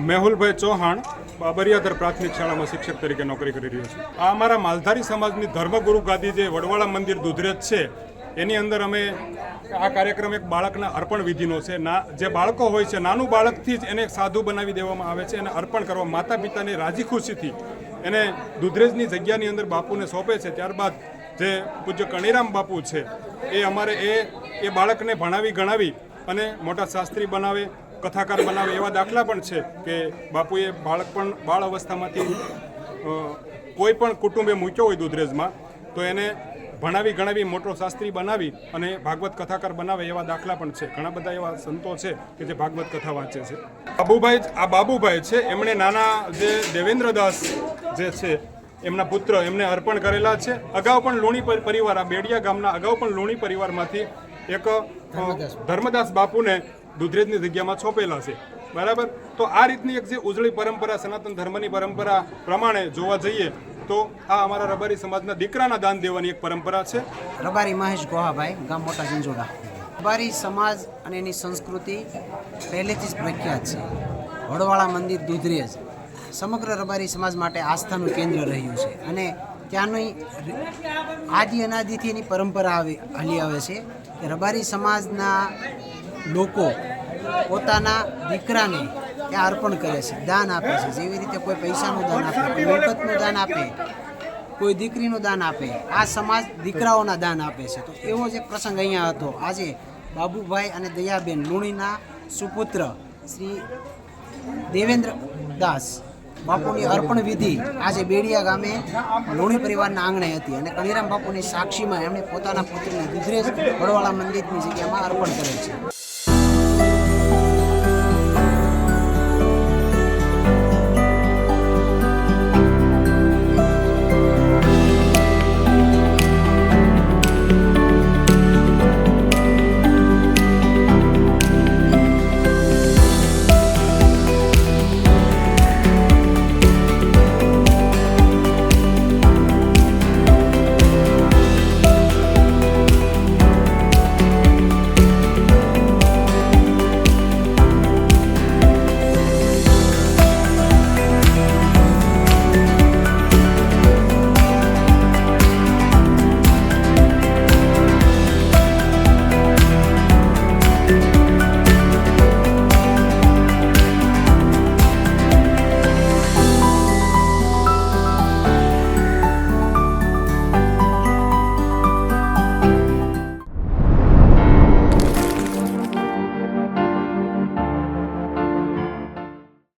મેહુલભાઈ ચૌહાણ બરિયાદર પ્રાથમિક શાળામાં શિક્ષક તરીકે નોકરી કરી રહ્યો છું. આ અમારા માલધારી સમાજની ધર્મગુરુ ગાદી જે વડવાળા મંદિર દુધરેજ છે એની અંદર અમે આ કાર્યક્રમ એક બાળકના અર્પણ વિધિનો છે. જે બાળકો હોય છે નાનું બાળકથી જ એને સાધુ બનાવી દેવામાં આવે છે અને અર્પણ કરવા માતા પિતાની રાજી ખુશીથી એને દુધરેજની જગ્યાની અંદર બાપુને સોંપે છે. ત્યારબાદ જે પૂજ્ય કણીરામ બાપુ છે એ અમારે એ બાળકને ભણાવી ગણાવી અને મોટા શાસ્ત્રી બનાવે, કથાકાર બનાવે એવા દાખલા પણ છે કે બાપુએ બાળ અવસ્થામાંથી કોઈ પણ કુટુંબે મૂક્યો હોય દુધરેજમાં તો એને ભણાવી ગણાવી મોટો શાસ્ત્રી બનાવી અને ભાગવત કથાકાર બનાવે એવા દાખલા પણ છે. ઘણા બધા એવા સંતો છે કે જે ભાગવત કથા વાંચે છે. બાબુભાઈ છે એમણે નાના જે દેવેન્દ્રદાસ જે છે એમના પુત્ર એમને અર્પણ કરેલા છે. અગાઉ પણ લુણી પરિવાર, આ બેડિયા ગામના અગાઉ પણ લુણી પરિવારમાંથી એક ધર્મદાસ બાપુને દુધરેજની જગ્યામાં છોપેલા છે. બરાબર. તો આ રીતની એક જે ઉજળી પરંપરા, સનાતન ધર્મની પરંપરા પ્રમાણે જોવા જઈએ તો આ અમારા રબારી સમાજના દીકરાના દાન દેવાની એક પરંપરા છે. રબારી મહેશ ગોહાભાઈ, ગામ મોટા ઝીંઝોડા. રબારી સમાજ અને એની સંસ્કૃતિ પહેલેથી જ પ્રખ્યાત છે. વડવાળા મંદિર દુધરેજ સમગ્ર રબારી સમાજ માટે આસ્થાનું કેન્દ્ર રહ્યું છે અને ત્યાંની આદિ અનાદિથી એની પરંપરા હાલી આવે છે કે રબારી સમાજના લોકો પોતાના દીકરાને ત્યાં અર્પણ કરે છે, દાન આપે છે. જેવી રીતે કોઈ પૈસાનું દાન આપે, કોઈ મિલકતનું દાન આપે, કોઈ દીકરીનું દાન આપે, આ સમાજ દીકરાઓના દાન આપે છે. તો એવો જ એક પ્રસંગ અહીંયા હતો. આજે બાબુભાઈ અને દયાબેન લુણીના સુપુત્ર શ્રી દેવેન્દ્ર દાસ બાપુની અર્પણ વિધિ આજે બેડિયા ગામે લુણી પરિવારના આંગણે હતી અને કણીરામ બાપુની સાક્ષીમાં એમણે પોતાના પુત્રને દુધરેજ વડવાળા મંદિરની જગ્યામાં અર્પણ કરે છે.